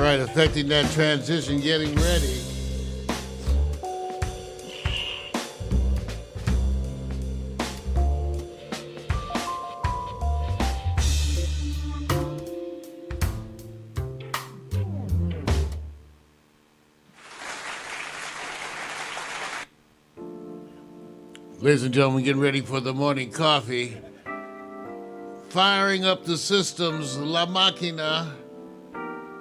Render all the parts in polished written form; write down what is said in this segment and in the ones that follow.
right, affecting that transition, getting ready. Ladies and gentlemen, getting ready for the morning coffee. Firing up the systems, La Machina.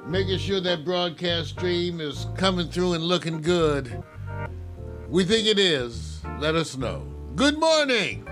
Making sure that broadcast stream is coming through and looking good. We think it is. Let us know. Good morning.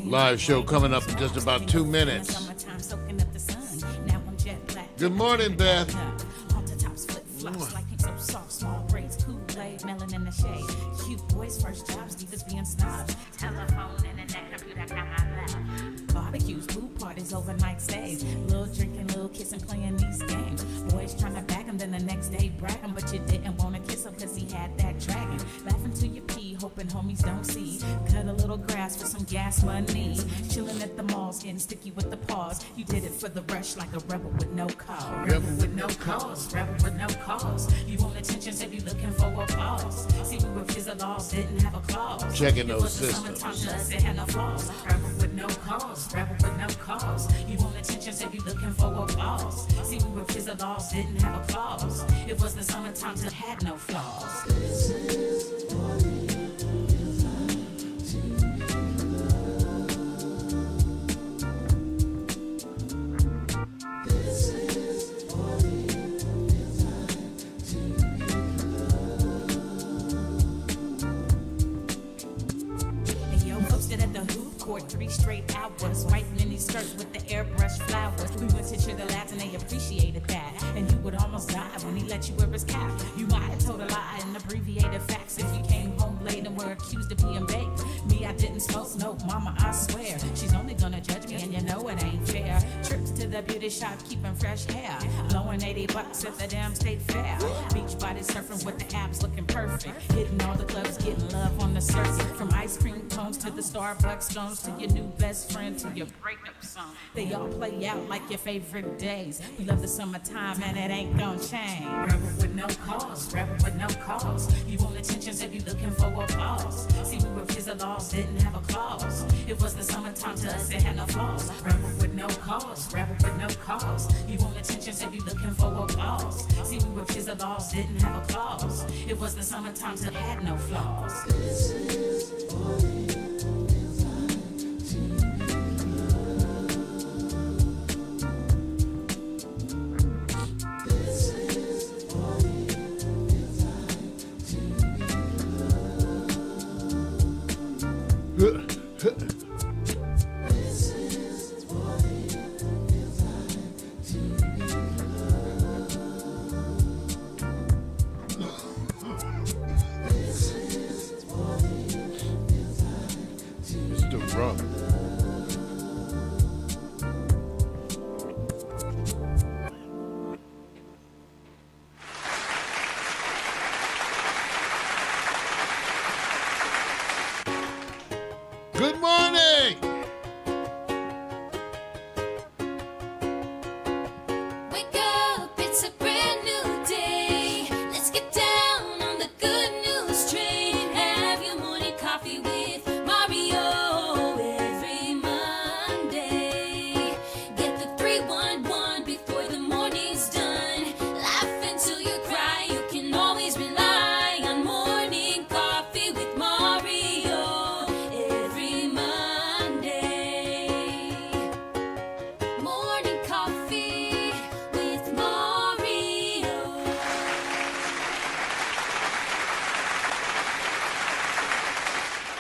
Live show coming up in just about 2 minutes. Good morning, Beth. Barbecues, food parties, overnight stays, little drinking, little kissing, playing these games. Boys trying to bag him, then the next day brag him, but you didn't want to kiss him because he had that dragon. Laughing till you pee, hoping homies don't see. Cut a little grass for some gas money. Chilling at the malls, getting sticky with the paws. You did it for the rush like a rebel with no cause. Rebel with no cause, rebel with no cause. You want attention, said you looking for applause. See, we were kids of laws, didn't have a clause. Checking those systems. It had no flaws. Rebel with no cause, rebel with no cause. You want attention, said you looking for applause. See, we were kids of laws, didn't have a clause. It was the summertime till had no flaws. At the hoop court 3 straight hours, writing in his skirt with the airbrush flowers. We went to Sugar Labs and they appreciated that, and you would almost die when he let you wear his cap. You might have told a lie and abbreviated facts if you came home late and were accused of being baked. Me, I didn't smoke, no, mama, I swear. She's only gonna judge me and you know it ain't fair. Trips to the beauty shop, keeping fresh hair. Blowing $80 at the damn state fair. Beach body surfing with the abs looking perfect. Hitting all the clubs, getting love on the circuit. From ice cream cones to the Starbucks stones, to your new best friend, to your breakup song. They all play out like your favorite days. We love the summertime and it ain't gonna change. Rebel with no cause, rebel with no cause. You want attention, said you looking for applause. See, we were kids of laws, didn't have a clause. It was the summertime to us, it had no flaws. Rebel with no cause, rebel with no cause. You want attention, said you looking for applause. See, we were kids of laws, didn't have a clause. It was the summertime till had no flaws. Mr. Rum. Good morning. Wake up, it's a brand new day. Let's get down on the good news train. Have your morning coffee with Mario every Monday. Get the 311 before the morning's done. Laugh until you cry. You can always rely on morning coffee with Mario every Monday. Morning coffee with Mario.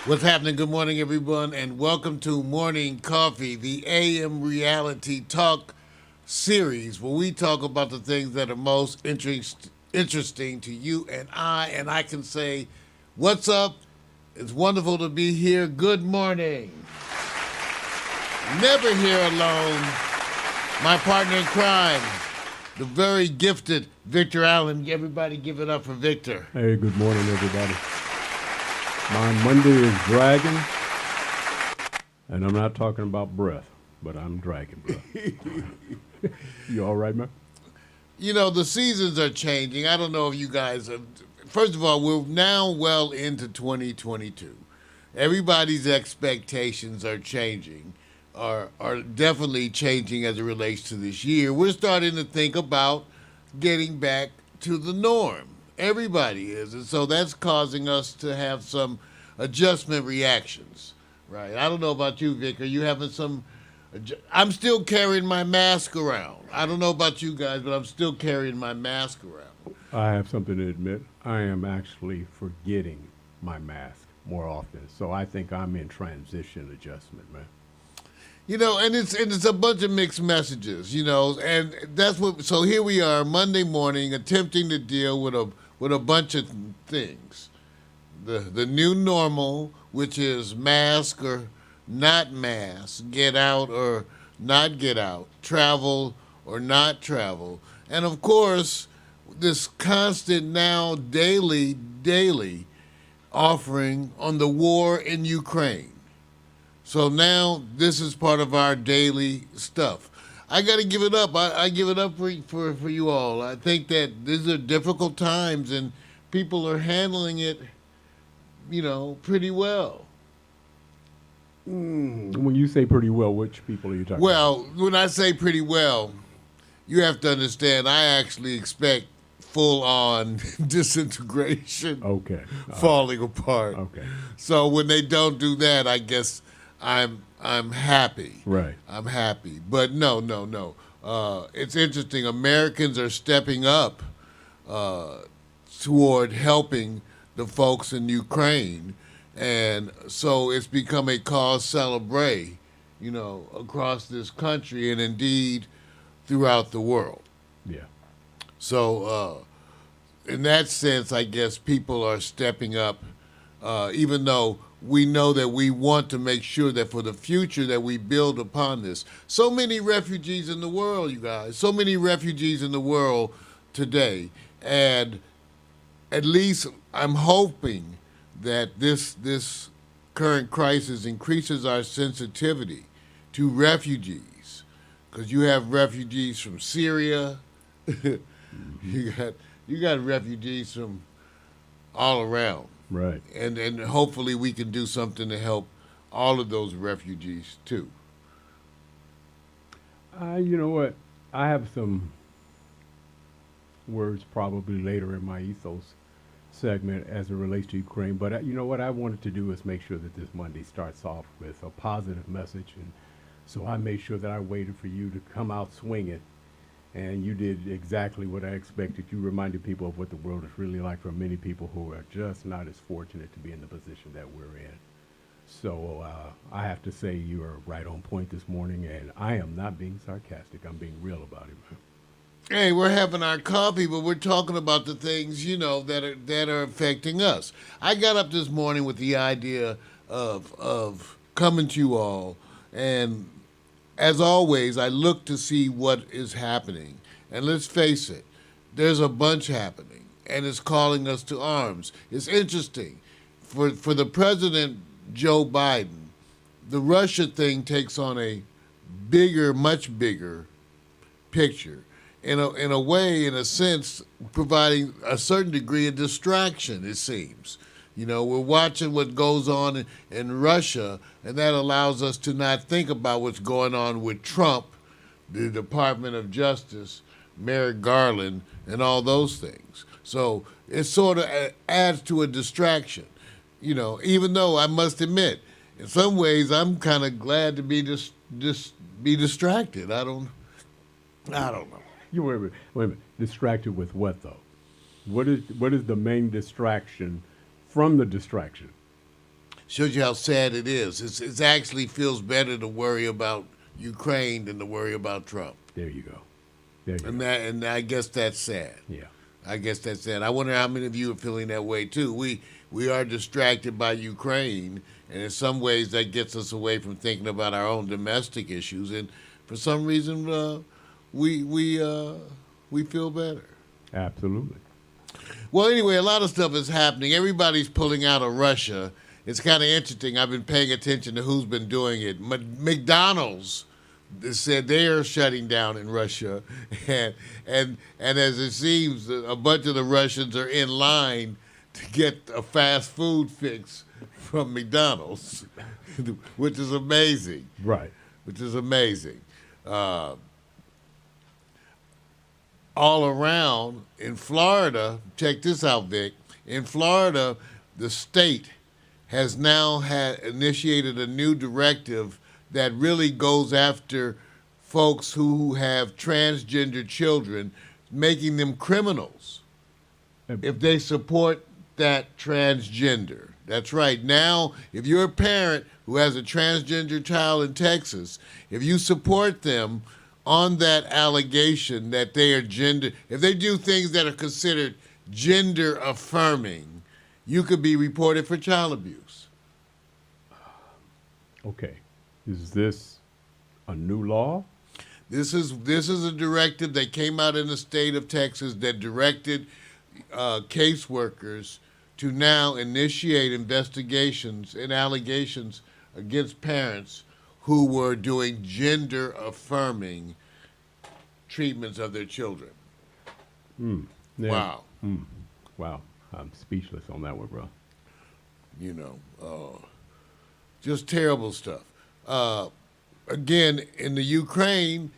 What's happening? Good morning, everyone, and welcome to Morning Coffee, the AM reality talk series where we talk about the things that are most interesting to you and I can say, what's up? It's wonderful to be here. Good morning. Never here alone. My partner in crime, the very gifted Victor Allen. Everybody give it up for Victor. Hey, good morning, everybody. My Monday is dragon, and I'm not talking about breath, but I'm dragon breath. You all right, man? You know, the seasons are changing. I don't know if you guys have. First of all, we're now well into 2022. Everybody's expectations are changing, are definitely changing as it relates to this year. We're starting to think about getting back to the norm. Everybody is. And so that's causing us to have some adjustment reactions, right? I don't know about you, Vic. Are you having some... I'm still carrying my mask around. I don't know about you guys, but I'm still carrying my mask around. I have something to admit. I am actually forgetting my mask more often. So I think I'm in transition adjustment, man. You know, and it's a bunch of mixed messages, you know, and that's what. So here we are, Monday morning, attempting to deal with a bunch of things. The new normal, which is mask or not mask, get out or not get out, travel or not travel, and of course, this constant now daily offering on the war in Ukraine. So now this is part of our daily stuff. I got to give it up. I give it up for you all. I think that these are difficult times and people are handling it, you know, pretty well. When you say pretty well, which people are you talking about? Well, when I say pretty well, you have to understand I actually expect full-on disintegration, Okay. falling apart. Okay. So when they don't do that, I guess I'm happy. Right. I'm happy. But no. It's interesting. Americans are stepping up toward helping the folks in Ukraine. And so it's become a cause celebre, you know, across this country and indeed throughout the world. Yeah. So in that sense, I guess people are stepping up, even though we know that we want to make sure that for the future that we build upon this. So many refugees in the world, you guys, so many refugees in the world today. And at least I'm hoping that this current crisis increases our sensitivity to refugees, because you have refugees from Syria, you got refugees from all around, Right. and hopefully we can do something to help all of those refugees too. You know what? I have some words probably later in my ethos segment as it relates to Ukraine. But you know what I wanted to do is make sure that this Monday starts off with a positive message. And so I made sure that I waited for you to come out swinging. And you did exactly what I expected. You reminded people of what the world is really like for many people who are just not as fortunate to be in the position that we're in. So I have to say you are right on point this morning. And I am not being sarcastic. I'm being real about it, man. Hey, we're having our coffee, but we're talking about the things, you know, that are affecting us. I got up this morning with the idea of coming to you all, and as always, I look to see what is happening. And let's face it, there's a bunch happening, and it's calling us to arms. It's interesting. For the President Joe Biden, the Russia thing takes on a bigger, much bigger picture. In a way, in a sense, providing a certain degree of distraction, it seems. You know, we're watching what goes on in Russia, and that allows us to not think about what's going on with Trump, the Department of Justice, Merrick Garland, and all those things. So it sort of adds to a distraction. You know, even though I must admit, in some ways, I'm kind of glad to be be distracted. I don't know. You wait a minute. Distracted with what though? What is the main distraction from the distraction? Shows you how sad it is. It actually feels better to worry about Ukraine than to worry about Trump. There you go. There you go. And I guess that's sad. Yeah. I guess that's sad. I wonder how many of you are feeling that way too. we are distracted by Ukraine, and in some ways that gets us away from thinking about our own domestic issues. And for some reason, we feel better. Absolutely. Well, anyway, a lot of stuff is happening. Everybody's pulling out of Russia. It's kind of interesting. I've been paying attention to who's been doing it. McDonald's said they are shutting down in Russia, and as it seems, a bunch of the Russians are in line to get a fast food fix from McDonald's, which is amazing. Right. Which is amazing. All around in Florida, check this out, Vic. In Florida, the state has now initiated a new directive that really goes after folks who have transgender children, making them criminals if they support that transgender. That's right. Now, if you're a parent who has a transgender child in Texas, if you support them on that allegation that they are if they do things that are considered gender affirming, you could be reported for child abuse. Okay. Is this a new law? This is a directive that came out in the state of Texas that directed caseworkers to now initiate investigations and allegations against parents who were doing gender affirming treatments of their children. Yeah. Wow. Wow. I'm speechless on that one, bro. You know, just terrible stuff. Again, in the Ukraine,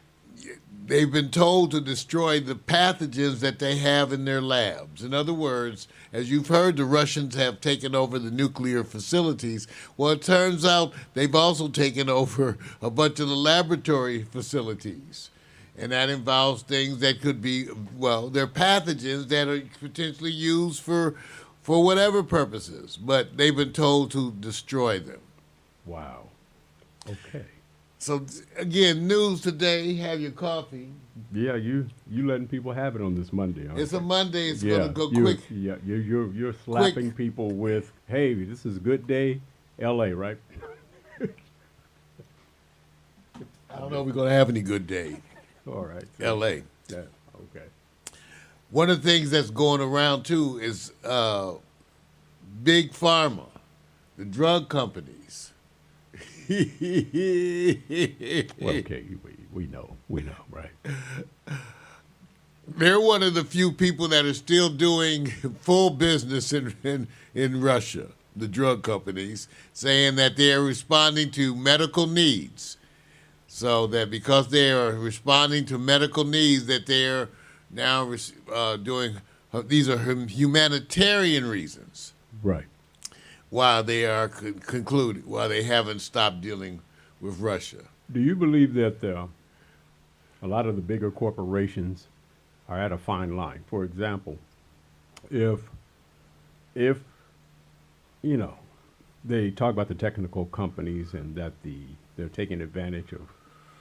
they've been told to destroy the pathogens that they have in their labs. In other words, as you've heard, the Russians have taken over the nuclear facilities. Well, it turns out they've also taken over a bunch of the laboratory facilities. And that involves things that could be, well, they're pathogens that are potentially used for whatever purposes. But they've been told to destroy them. Wow. Okay. So, again, news today. Have your coffee. Yeah, you letting people have it on this Monday. It's a Monday. It's yeah, going to go quick. Yeah, you're slapping people with, hey, this is a good day, L.A., right? I don't know if we're going to have any good day. All right. So, L.A. Yeah, okay. One of the things that's going around, too, is Big Pharma, the drug companies. Well, okay, we know, right? They're one of the few people that are still doing full business in Russia, the drug companies, saying that they are responding to medical needs. So that because they are responding to medical needs, that they are now doing, these are humanitarian reasons. Right. While they are concluding, while they haven't stopped dealing with Russia. Do you believe that a lot of the bigger corporations are at a fine line? For example, if you know, they talk about the technical companies and that they're taking advantage of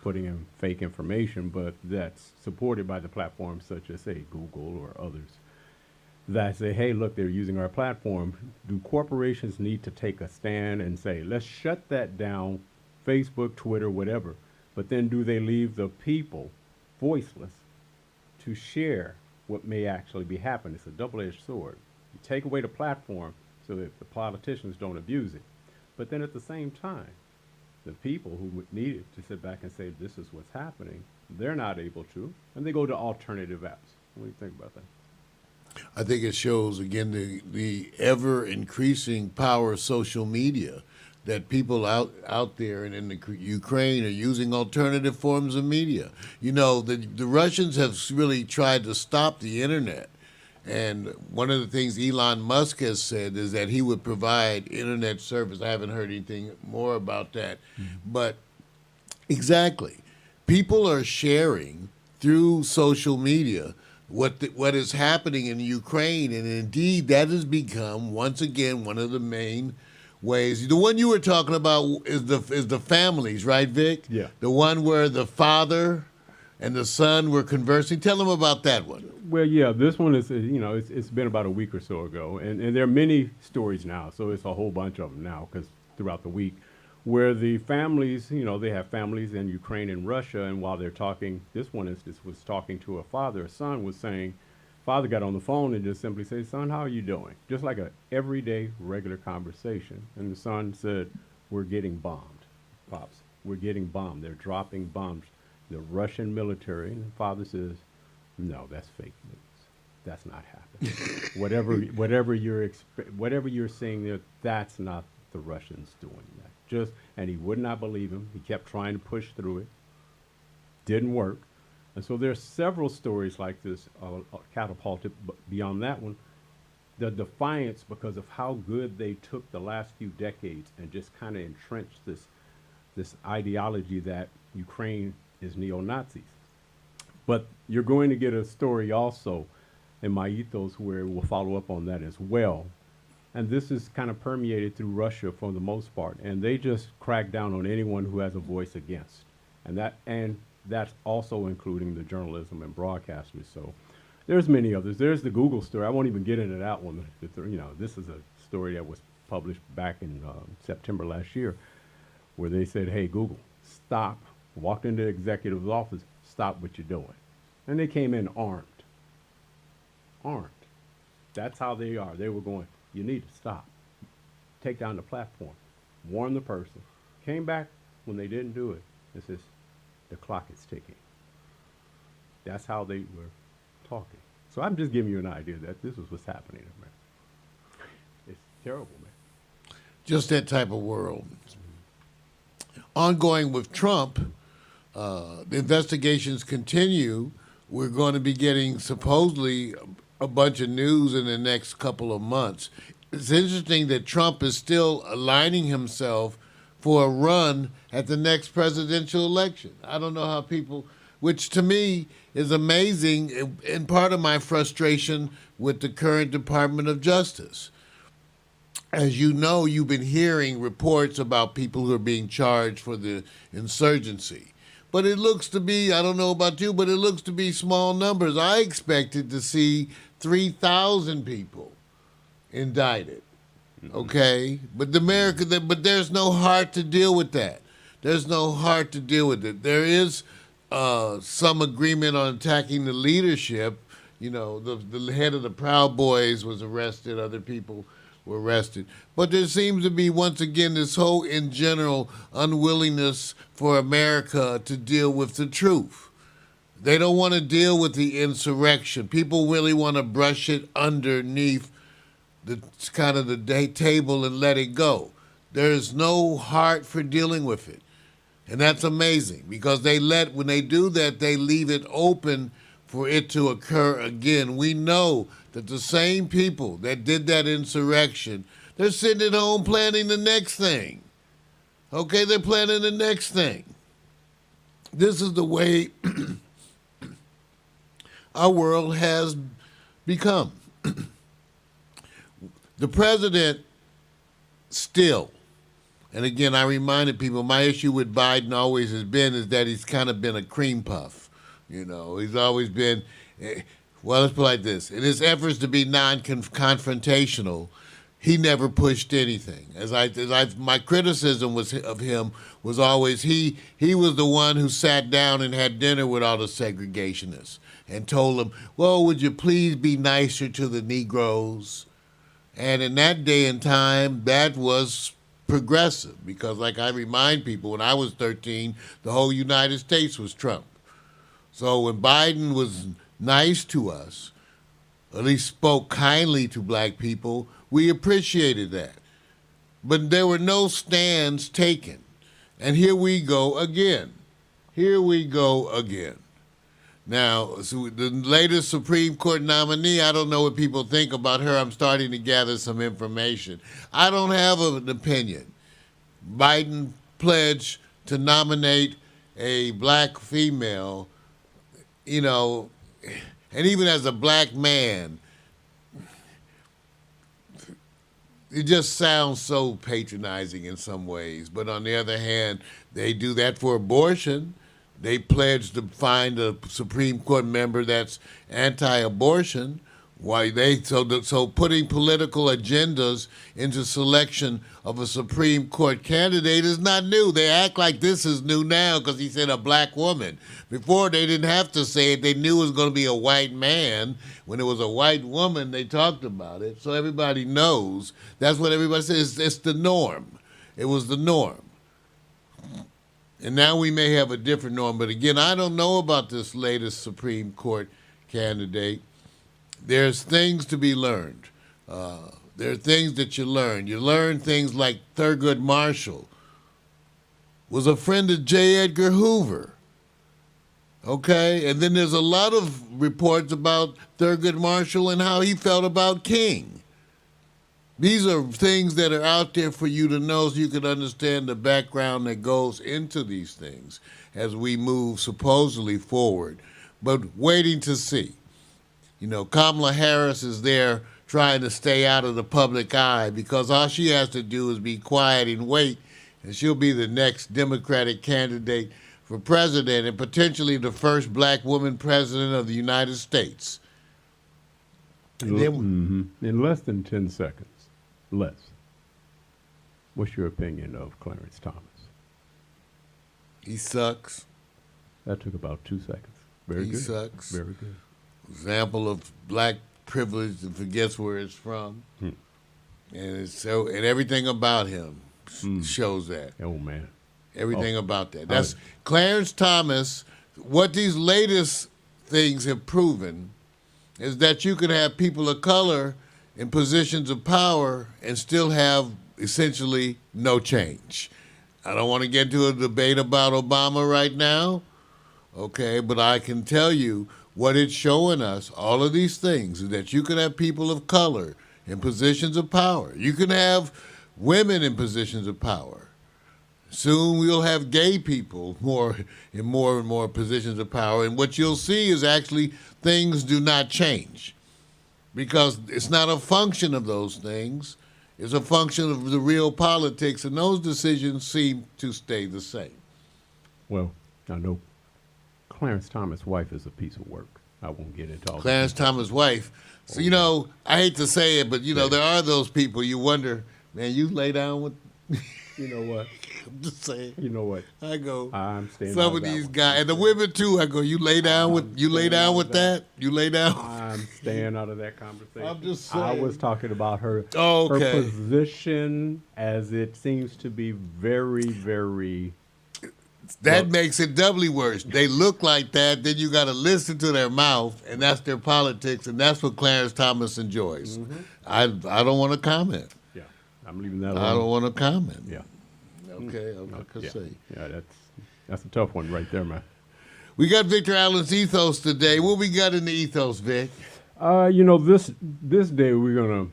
putting in fake information, but that's supported by the platforms such as, say, Google or others, that say, hey, look, they're using our platform. Do corporations need to take a stand and say, let's shut that down, Facebook, Twitter, whatever, but then do they leave the people voiceless to share what may actually be happening? It's a double-edged sword. You take away the platform so that the politicians don't abuse it, but then at the same time, the people who would need it to sit back and say, this is what's happening, they're not able to, and they go to alternative apps. What do you think about that? I think it shows, again, the ever-increasing power of social media, that people out there and in the Ukraine are using alternative forms of media. You know, the Russians have really tried to stop the internet. And one of the things Elon Musk has said is that he would provide internet service. I haven't heard anything more about that. Mm-hmm. But exactly, people are sharing through social media what is happening in Ukraine, and indeed that has become once again one of the main ways. The one you were talking about is the families, right, Vic? Yeah. The one where the father and the son were conversing. Tell them about that one. Well, yeah, this one is, it's been about a week or so ago. And there are many stories now. So it's a whole bunch of them now because throughout the week where the families, they have families in Ukraine and Russia. And while they're talking, this one instance was talking to a father. A son was saying, father got on the phone and just simply said, son, how are you doing? Just like a everyday, regular conversation. And the son said, we're getting bombed, Pops. We're getting bombed. They're dropping bombs. The Russian military. And the father says, no, that's fake news. That's not happening. whatever you're seeing there, that's not the Russians doing that. And he would not believe him. He kept trying to push through it. Didn't work. And so there's several stories like this catapulted. But beyond that one, the defiance because of how good they took the last few decades and just kind of entrenched this ideology that Ukraine is neo-Nazis. But you're going to get a story also in my ethos where we'll follow up on that as well. And this is kind of permeated through Russia for the most part. And they just crack down on anyone who has a voice against. And that's also including the journalism and broadcasters. So there's many others. There's the Google story. I won't even get into that one. This is a story that was published back in September last year where they said, hey, Google, stop. Walked into the executive's office, stop what you're doing. And they came in armed. Armed. That's how they are. They were going, you need to stop. Take down the platform. Warn the person. Came back when they didn't do it. It says, the clock is ticking. That's how they were talking. So I'm just giving you an idea that this is what's happening in America. It's terrible, man. Just that type of world. Ongoing with Trump, the investigations continue. We're going to be getting supposedly a bunch of news in the next couple of months. It's interesting that Trump is still aligning himself for a run at the next presidential election. I don't know how people, which to me is amazing, and part of my frustration with the current Department of Justice. As you know, you've been hearing reports about people who are being charged for the insurgency. But it looks to be, I don't know about you, but it looks to be small numbers. I expected to see 3,000 people indicted, okay? But but there's no heart to deal with that. There's no heart to deal with it. There is some agreement on attacking the leadership. The head of the Proud Boys was arrested, other people were arrested. But there seems to be, once again, this whole, in general, unwillingness for America to deal with the truth. They don't want to deal with the insurrection. People really want to brush it underneath the table and let it go. There is no heart for dealing with it. And that's amazing because when they do that, they leave it open for it to occur again. We know that the same people that did that insurrection, they're sitting at home planning the next thing. Okay, they're planning the next thing. This is the way our world has become. The president still, and again, I reminded people, my issue with Biden always has been is that he's kind of been a cream puff. He's always been, well, let's put it like this. In his efforts to be non-confrontational, he never pushed anything. My criticism of him was always he was the one who sat down and had dinner with all the segregationists and told them, well, would you please be nicer to the Negroes? And in that day and time, that was progressive because, like I remind people, when I was 13, the whole United States was Trump. So when Biden was nice to us, at least spoke kindly to black people, we appreciated that. But there were no stands taken. And here we go again. Now, so the latest Supreme Court nominee, I don't know what people think about her. I'm starting to gather some information. I don't have an opinion. Biden pledged to nominate a black female, and even as a black man, it just sounds so patronizing in some ways. But on the other hand, they do that for abortion. They pledged to find a Supreme Court member that's anti-abortion. Why so putting political agendas into selection of a Supreme Court candidate is not new. They act like this is new now because he said a black woman. Before they didn't have to say it. They knew it was going to be a white man. When it was a white woman, they talked about it. So everybody knows. That's what everybody says. It's the norm. It was the norm. And now we may have a different norm. But again, I don't know about this latest Supreme Court candidate. There's things to be learned. There are things that you learn. You learn things like Thurgood Marshall was a friend of J. Edgar Hoover. Okay? And then there's a lot of reports about Thurgood Marshall and how he felt about King. These are things that are out there for you to know so you can understand the background that goes into these things as we move supposedly forward. But waiting to see. You know, Kamala Harris is there trying to stay out of the public eye because all she has to do is be quiet and wait, and she'll be the next Democratic candidate for president and potentially the first black woman president of the United States. In less than 10 seconds. Less. What's your opinion of Clarence Thomas? He sucks. That took about 2 seconds. Very good. He sucks. Very good. Example of black privilege that forgets where it's from. And everything about him shows that. Oh, man. Everything about that. That's Clarence Thomas. What these latest things have proven is that you can have people of color in positions of power and still have essentially no change. I don't want to get into a debate about Obama right now, okay, but I can tell you what it's showing us, all of these things, is that you can have people of color in positions of power. You can have women in positions of power. Soon we'll have gay people in more and more positions of power. And what you'll see is actually things do not change because it's not a function of those things. It's a function of the real politics, and those decisions seem to stay the same. Well, I know Clarence Thomas' wife is a piece of work. I won't get into all that. Clarence Thomas' wife. So, you know, I hate to say it, but, you know, there are those people you wonder, man, you lay down with... You know what? I'm just saying. You know what? I go, I'm staying some of these guys, and the women too, I go, you lay down with that? You lay down? I'm staying out of that conversation. I'm just saying. I was talking about her, Okay. her position as it seems to be very, very... That makes it doubly worse. They look like that, then you got to listen to their mouth, and that's their politics, and that's what Clarence Thomas enjoys. I don't want to comment. Yeah, I'm leaving that alone. I don't want to comment. Yeah. Okay, I'm not going to say. Yeah, that's a tough one right there, man. We got Victor Allen's Ethos today. What we got in the Ethos, Vic? You know, this day we're going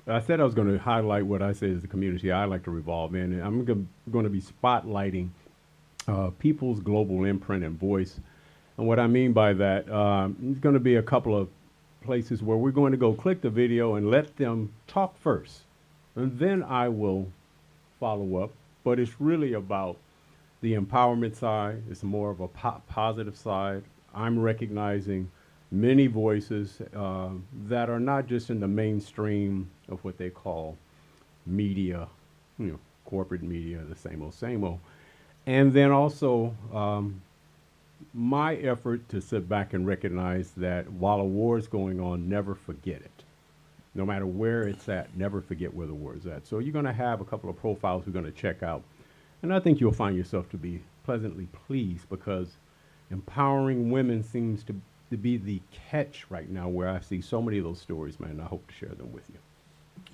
to, I said I was going to highlight what I say is the community I like to revolve in, and I'm going to be spotlighting people's global imprint and voice. And what I mean by that, it's going to be a couple of places where we're going to go click the video and let them talk first. And then I will follow up. But it's really about the empowerment side. It's more of a positive side. I'm recognizing many voices that are not just in the mainstream of what they call media, you know, corporate media, the same old. And then also my effort to sit back and recognize that while a war is going on, never forget it. No matter where it's at, never forget where the war is at. So you're going to have a couple of profiles we're going to check out. And I think you'll find yourself to be pleasantly pleased because empowering women seems to be the catch right now where I see so many of those stories, man. I hope to share them with you.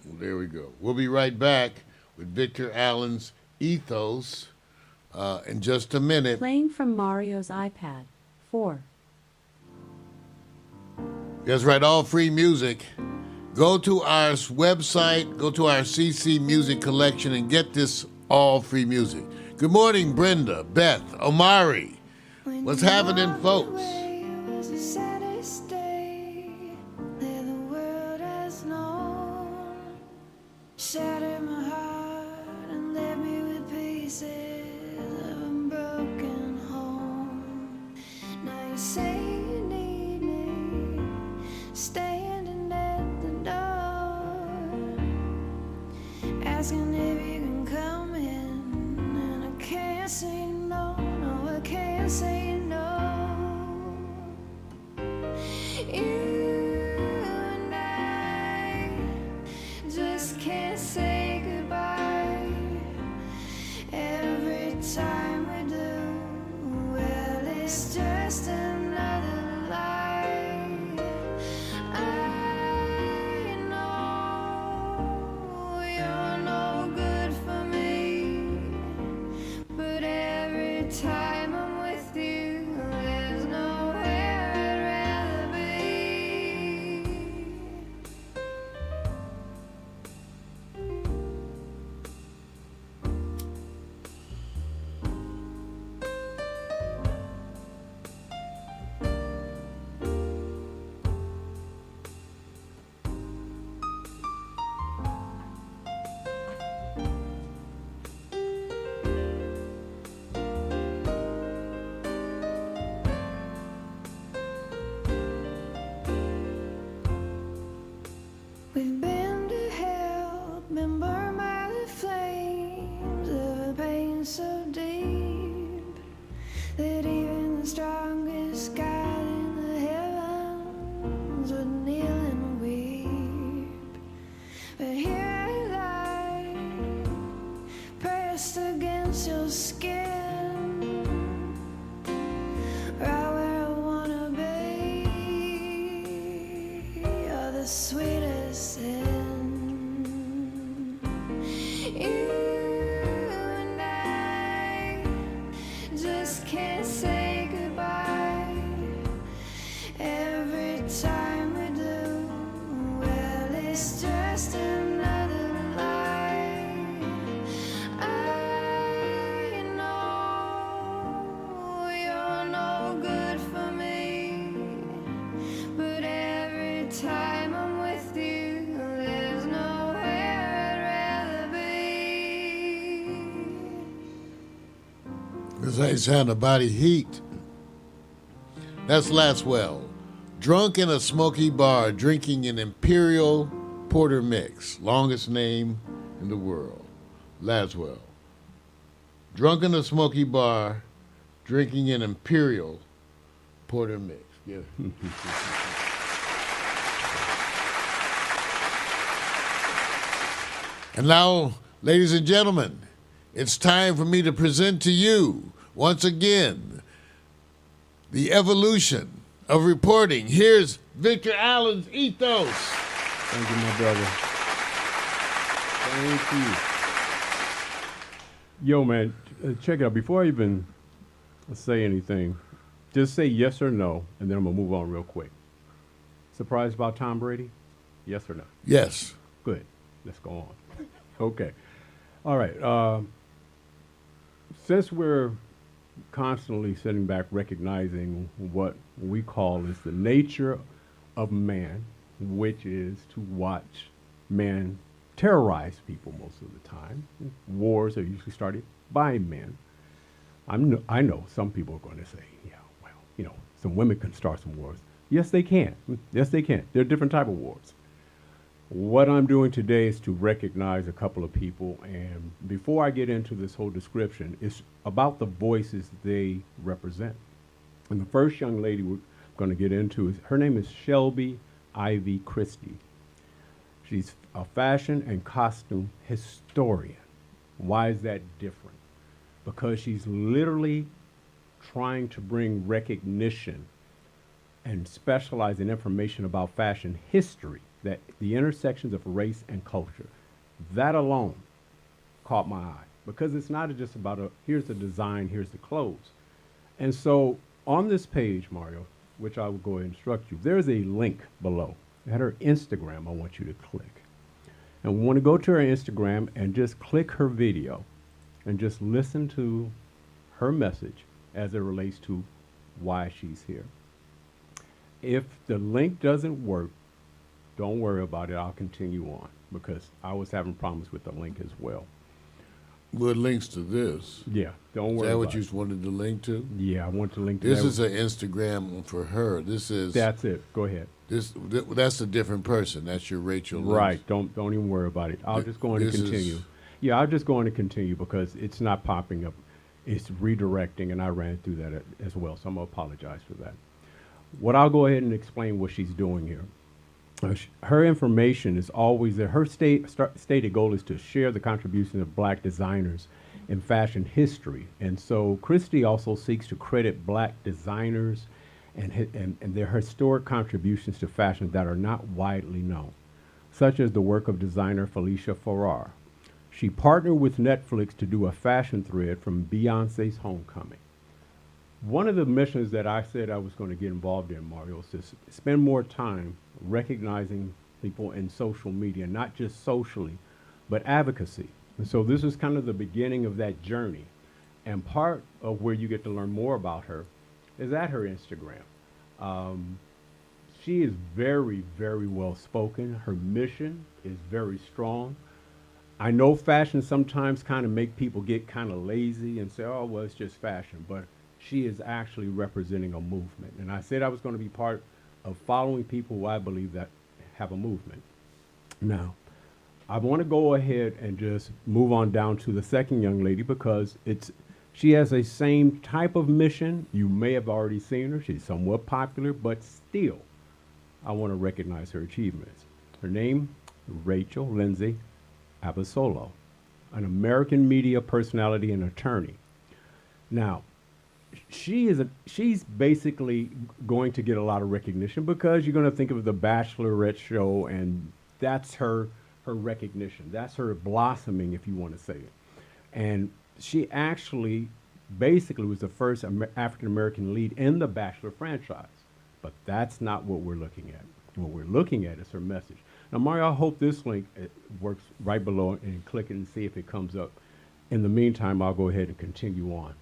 Well, there we go. We'll be right back with Victor Allen's Ethos in just a minute. Playing from Mario's iPad 4. That's right, all free music. Go to our website, go to our CC Music Collection and get this all free music. Good morning, Brenda, Beth, Omari. What's happening, folks? Shattered my heart and left me with pieces of a broken home. standing at the door, asking if you can come in. And I can't say no, no, I can't say no. You and I just can't say goodbye. Every time we do, well, it's just another lie. I know you're no good for me, but every time I'm with you, there's nowhere I'd rather be. We've been to hell, been burned by the flames of a pain so deep that even the strongest God in the heavens would kneel and weep. But here I lie, pressed against your skin, right where I wanna be. You're the sweetest sin. You and I just can't say goodbye. Every time we do, well, it's just another lie. I know you're no good for me, but every time I'm with you, there's nowhere I'd rather be. This ain't sound of body heat. That's Laswell. Drunk in a smoky bar, drinking an Imperial Porter mix. Longest name in the world. Laswell. Drunk in a smoky bar, drinking an Imperial Porter mix. Yeah. And now, ladies and gentlemen, it's time for me to present to you, once again, the evolution of reporting. Here's Victor Allen's ethos. Thank you, my brother. Thank you. Yo, man, check it out. Before I even say anything, just say yes or no, and then I'm going to move on real quick. Surprised about Tom Brady? Yes or no? Yes. Good. Let's go on. Okay. All right. Since we're constantly sitting back recognizing what we call is the nature of man, which is to watch man terrorize people most of the time. Wars are usually started by men. I know some people are going to say, yeah, well, some women can start some wars. Yes, they can. Yes, they can. There are different type of wars. What I'm doing today is to recognize a couple of people, and before I get into this whole description, it's about the voices they represent. And the first young lady we're going to get into, her name is Shelby Ivy Christie. She's a fashion and costume historian. Why is that different? Because she's literally trying to bring recognition and specialize in information about fashion history, that the intersections of race and culture. That alone caught my eye, because it's not just about here's the design, here's the clothes. And so on this page, Mario, which I will go ahead and instruct you, there's a link below. At her Instagram, I want you to click. And we want to go to her Instagram and just click her video and just listen to her message as it relates to why she's here. If the link doesn't work, don't worry about it. I'll continue on, because I was having problems with the link as well. with links to this. Yeah, don't Is worry that about what you wanted to link to? Yeah, I want to link to This that. is an Instagram for her. This is That's it. Go ahead. that's a different person. That's your Rachel Lynch. Right. Don't even worry about it. I'll just go on and This is- continue. Yeah, I'll just go on and continue because it's not popping up. It's redirecting, and I ran through that as well. So I'm gonna apologize for that. What I'll go ahead and explain what she's doing here. Her information is always there. Her stated goal is to share the contributions of black designers in fashion history. And so Christie also seeks to credit black designers and their historic contributions to fashion that are not widely known, such as the work of designer Felicia Farrar. She partnered with Netflix to do a fashion thread from Beyonce's Homecoming. One of the missions that I said I was going to get involved in, Mario, is to spend more time recognizing people in social media, not just socially, but advocacy. And so this is kind of the beginning of that journey. And part of where you get to learn more about her is at her Instagram. She is very, very well spoken. Her mission is very strong. I know fashion sometimes kind of make people get kind of lazy and say, oh, well, it's just fashion. But she is actually representing a movement. And I said I was going to be part of following people who I believe that have a movement. Now, I want to go ahead and just move on down to the second young lady because she has a same type of mission. You may have already seen her. She's somewhat popular, but still, I want to recognize her achievements. Her name, Rachel Lindsay Abasolo, an American media personality and attorney. Now, she's basically going to get a lot of recognition because you're going to think of the Bachelorette show, and that's her recognition. That's her blossoming, if you want to say it. And she actually basically was the first African American lead in the Bachelor franchise. But that's not what we're looking at. What we're looking at is her message. Now, Mario, I hope this link works right below and click it and see if it comes up. In the meantime, I'll go ahead and continue on.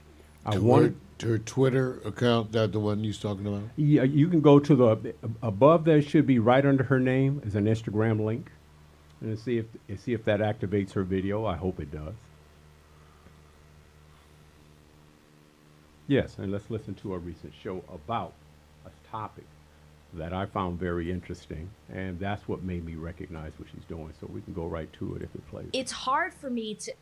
Her Twitter account, that the one you're talking about? Yeah, you can go to the above. There should be right under her name is an Instagram link, and see if that activates her video. I hope it does. Yes, and let's listen to a recent show about a topic that I found very interesting, and that's what made me recognize what she's doing. So we can go right to it if it plays. It's hard for me to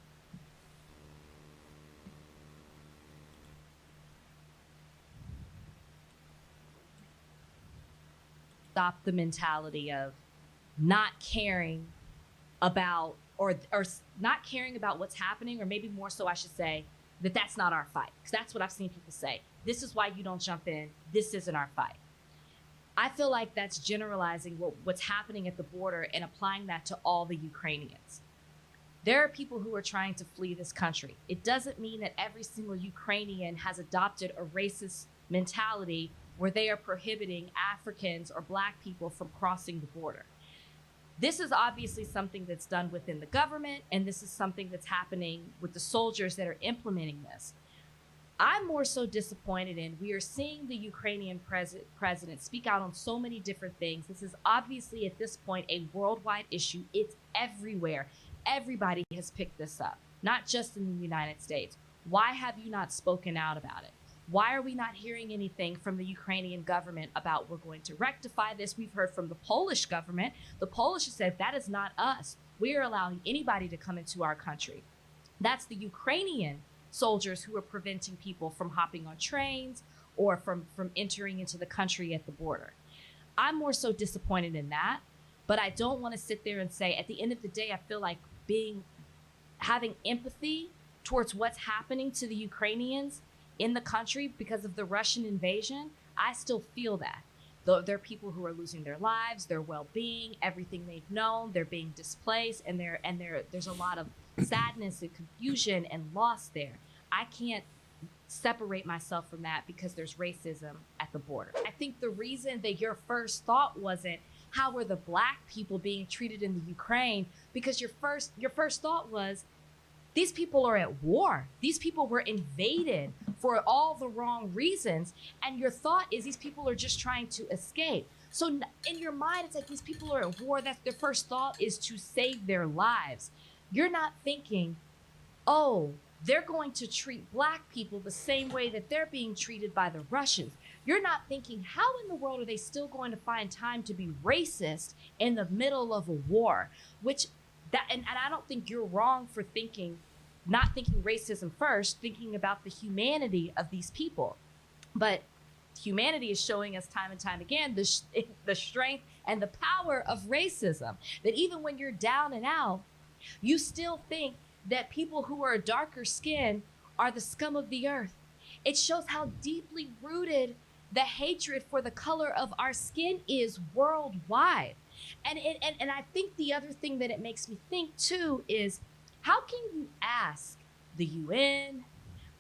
stop the mentality of not caring about or not caring about what's happening, or maybe more so I should say that that's not our fight, because that's what I've seen people say. This is why you don't jump in. This isn't our fight. I feel like that's generalizing what's happening at the border and applying that to all the Ukrainians. There are people who are trying to flee this country. It doesn't mean that every single Ukrainian has adopted a racist mentality where they are prohibiting Africans or Black people from crossing the border. This is obviously something that's done within the government, and this is something that's happening with the soldiers that are implementing this. I'm more so disappointed in, we are seeing the Ukrainian president speak out on so many different things. This is obviously at this point a worldwide issue. It's everywhere. Everybody has picked this up, not just in the United States. Why have you not spoken out about it? Why are we not hearing anything from the Ukrainian government about we're going to rectify this? We've heard from the Polish government. The Polish have said that is not us. We are allowing anybody to come into our country. That's the Ukrainian soldiers who are preventing people from hopping on trains or from entering into the country at the border. I'm more so disappointed in that, but I don't want to sit there and say, at the end of the day, I feel like having empathy towards what's happening to the Ukrainians in the country because of the Russian invasion. I still feel that. Though there are people who are losing their lives, their well-being, everything they've known, they're being displaced, and there's a lot of sadness and confusion and loss there. I can't separate myself from that because there's racism at the border. I think the reason that your first thought wasn't how were the Black people being treated in the Ukraine, because your first thought was these people are at war. These people were invaded for all the wrong reasons. And your thought is these people are just trying to escape. So in your mind, it's like these people are at war. That's their first thought is to save their lives. You're not thinking oh, they're going to treat black people the same way that they're being treated by the Russians. You're not thinking, how in the world are they still going to find time to be racist in the middle of a war? And I don't think you're wrong for not thinking racism first, thinking about the humanity of these people. But humanity is showing us time and time again the strength and the power of racism. That even when you're down and out, you still think that people who are darker skinned are the scum of the earth. It shows how deeply rooted the hatred for the color of our skin is worldwide. And I think the other thing that it makes me think too is, how can you ask the UN,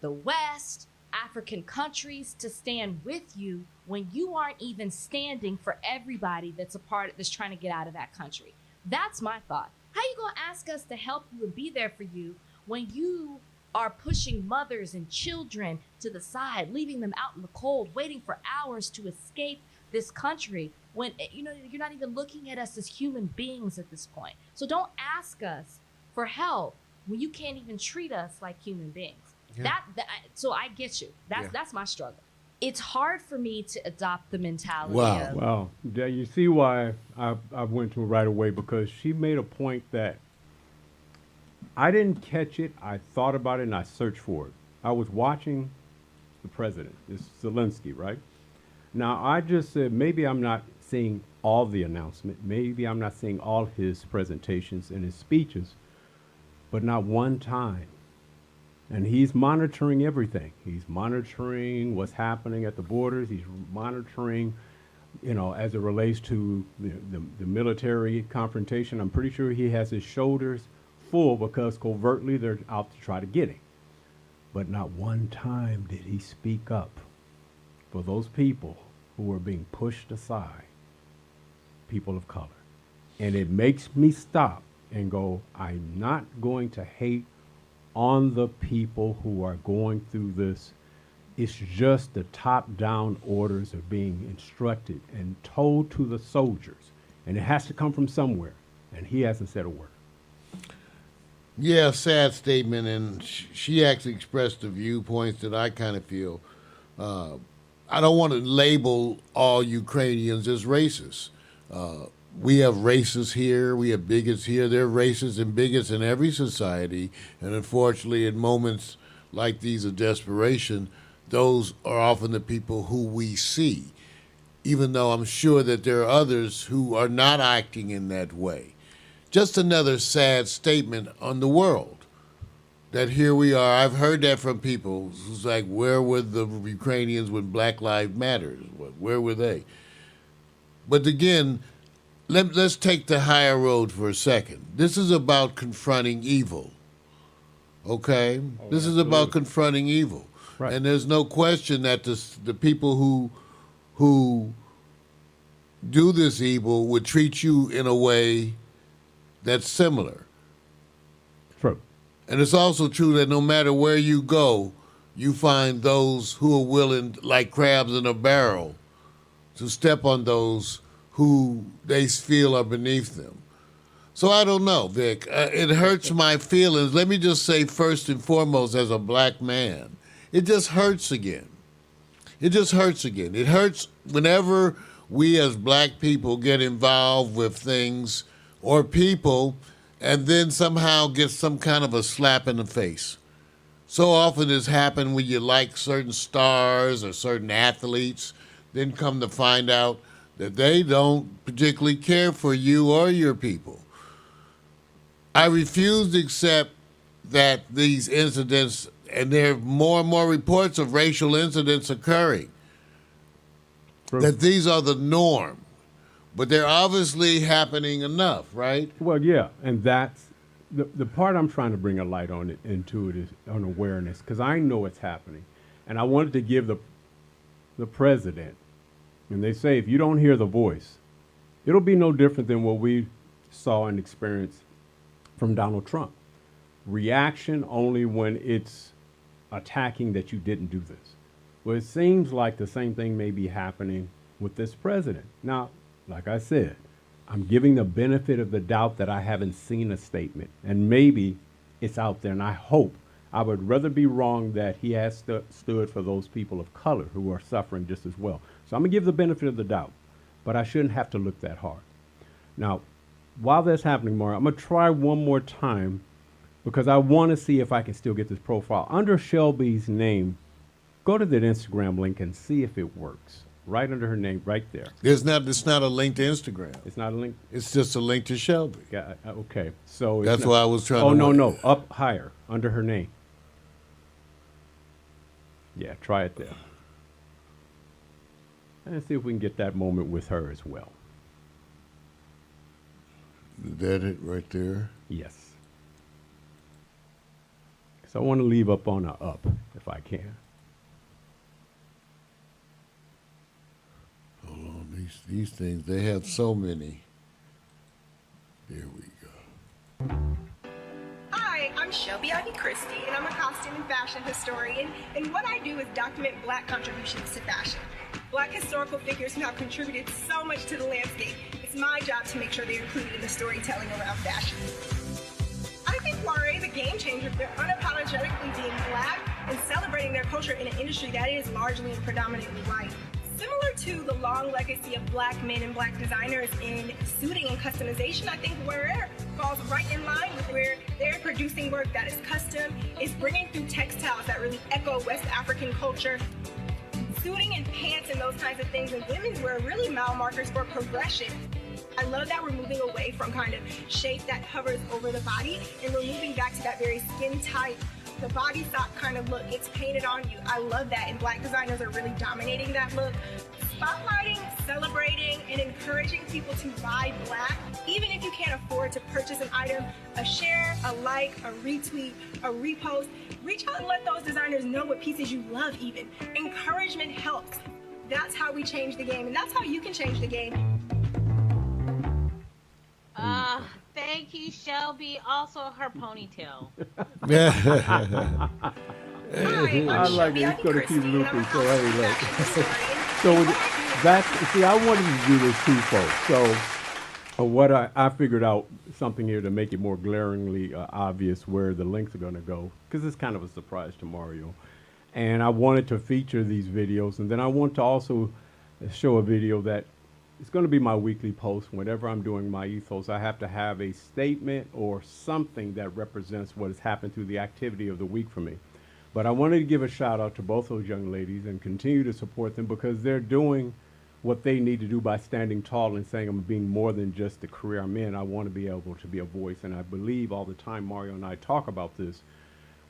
the West, African countries to stand with you when you aren't even standing for everybody that's trying to get out of that country? That's my thought. How you gonna ask us to help you and be there for you when you are pushing mothers and children to the side, leaving them out in the cold, waiting for hours to escape this country, when you're not even looking at us as human beings at this point? So don't ask us for help when you can't even treat us like human beings. Yeah. So I get you. That's my struggle. It's hard for me to adopt the mentality Wow. of, Well, you see why I went to her right away, because she made a point that I didn't catch it. I thought about it and I searched for it. I was watching the president, it's Zelensky, right? Now, I just said, maybe I'm not seeing all the announcement. Maybe I'm not seeing all his presentations and his speeches, but not one time. And he's monitoring everything. He's monitoring what's happening at the borders. He's monitoring, as it relates to the military confrontation. I'm pretty sure he has his shoulders full because covertly they're out to try to get him. But not one time did he speak up for those people who are being pushed aside, people of color. And it makes me stop and go, I'm not going to hate on the people who are going through this. It's just the top-down orders are being instructed and told to the soldiers. And it has to come from somewhere. And he hasn't said a word. Yeah, sad statement, and she actually expressed the viewpoints that I kind of feel. I don't want to label all Ukrainians as racist. We have racists here, we have bigots here. There are racists and bigots in every society, and unfortunately, in moments like these of desperation, those are often the people who we see, even though I'm sure that there are others who are not acting in that way. Just another sad statement on the world, that here we are. I've heard that from people who's like, where were the Ukrainians when Black Lives Matter? Where were they? But again, let's take the higher road for a second. This is about confronting evil, okay? This is about confronting evil. Right. And there's no question that the people who do this evil would treat you in a way that's similar. True. And it's also true that no matter where you go, you find those who are willing, like crabs in a barrel, to step on those who they feel are beneath them. So I don't know, Vic. It hurts my feelings. Let me just say, first and foremost, as a black man, it just hurts again. It just hurts again. It hurts whenever we as black people get involved with things or people and then somehow get some kind of a slap in the face. So often it's happened when you like certain stars or certain athletes, then come to find out that they don't particularly care for you or your people. I refuse to accept that these incidents, and there are more and more reports of racial incidents occurring, True. that these are the norm. But they're obviously happening enough, right? Well, yeah, and that's the part I'm trying to bring a light on it into it is on awareness, because I know it's happening, and I wanted to give the president, and they say if you don't hear the voice, it'll be no different than what we saw and experienced from Donald Trump. Reaction only when it's attacking that you didn't do this. Well, it seems like the same thing may be happening with this president. Now, like I said, I'm giving the benefit of the doubt that I haven't seen a statement, and maybe it's out there, and I would rather be wrong that he has stood for those people of color who are suffering just as well. So I'm going to give the benefit of the doubt, but I shouldn't have to look that hard. Now, while that's happening, Mario, I'm going to try one more time because I want to see if I can still get this profile. Under Shelby's name, go to that Instagram link and see if it works. Right under her name, right there. It's not a link to Instagram. It's not a link? It's just a link to Shelby. Yeah, okay. So That's why I was trying to... Oh, no. Up higher, under her name. Yeah, try it there. And see if we can get that moment with her as well. Is that it right there? Yes. So I want to leave up on a up, if I can. Hold on, these things, they have so many. There we go. Hi, I'm Shelby Christie, and I'm a costume and fashion historian, and what I do is document Black contributions to fashion. Black historical figures who have contributed so much to the landscape. It's my job to make sure they're included in the storytelling around fashion. I think Soiree is a game changer. They're unapologetically being Black and celebrating their culture in an industry that is largely and predominantly white. Similar to the long legacy of Black men and Black designers in suiting and customization, I think Wear falls right in line with where they're producing work that is custom, is bringing through textiles that really echo West African culture. Suiting and pants and those kinds of things in women's wear are really mile markers for progression. I love that we're moving away from kind of shape that hovers over the body, and we're moving back to that very skin tight, the body sock kind of look. It's painted on you. I love that, and Black designers are really dominating that look. Spotlighting, celebrating, and encouraging people to buy Black, even if you can't afford to purchase an item, a share, a like, a retweet, a repost. Reach out and let those designers know what pieces you love even. Encouragement helps. That's how we change the game, and that's how you can change the game. Thank you, Shelby. Also, her ponytail. I like it. It's going to keep looping. So, hey, look. So, I wanted to do this twofold. So, what I figured out something here to make it more glaringly obvious where the links are going to go, because it's kind of a surprise to Mario. And I wanted to feature these videos, and then I want to also show a video that it's going to be my weekly post. Whenever I'm doing my ethos, I have to have a statement or something that represents what has happened through the activity of the week for me. But I wanted to give a shout out to both those young ladies and continue to support them because they're doing what they need to do by standing tall and saying I'm being more than just the career I'm in. I want to be able to be a voice. And I believe all the time Mario and I talk about this.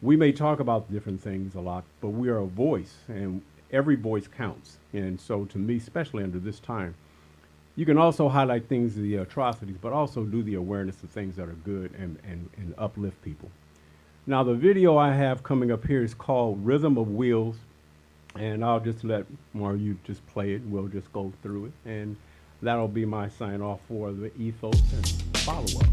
We may talk about different things a lot, but we are a voice and every voice counts. And so to me, especially under this time, you can also highlight things, the atrocities, but also do the awareness of things that are good and uplift people. Now, the video I have coming up here is called Rhythm of Wheels, and I'll just let Mario just play it, and we'll just go through it, and that'll be my sign-off for the ethos and follow-up.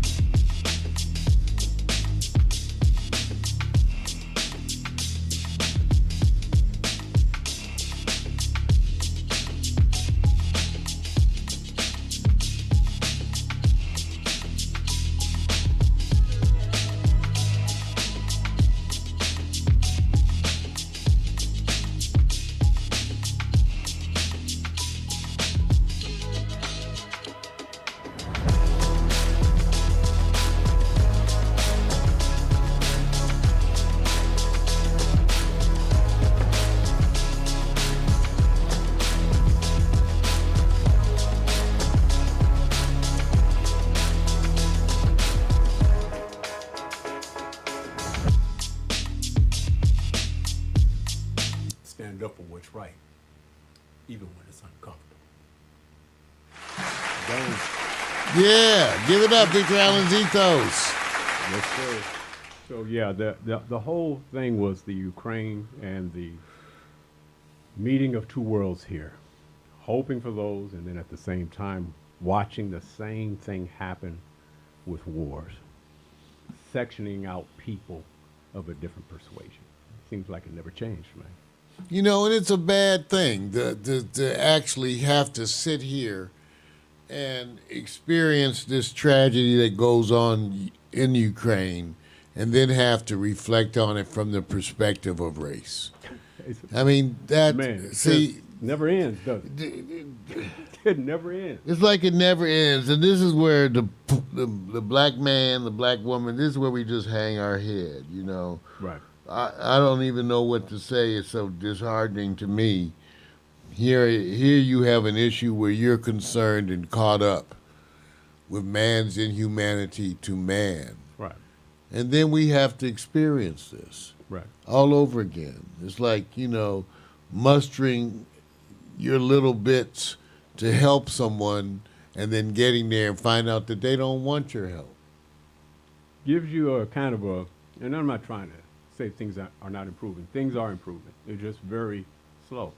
Stand up for what's right, even when it's uncomfortable. Yeah, give it up, Victor Allen's ethos. Yes, sir. So yeah, the whole thing was the Ukraine and the meeting of two worlds here, hoping for those, and then at the same time watching the same thing happen with wars, sectioning out people of a different persuasion. Seems like it never changed, man. You know, and it's a bad thing to actually have to sit here and experience this tragedy that goes on in Ukraine and then have to reflect on it from the perspective of race. I mean, that, Man, see, never ends, does it? It never ends. it's like it never ends. And this is where the black man, the black woman, this is where we just hang our head, you know. Right. I don't even know what to say. It's so disheartening to me. Here you have an issue where you're concerned and caught up with man's inhumanity to man. Right. And then we have to experience this Right. all over again. It's like, you know, mustering your little bits to help someone and then getting there and find out that they don't want your help. Gives you a kind of a, and I'm not trying to say things are not improving. Things are improving. They're just very slow.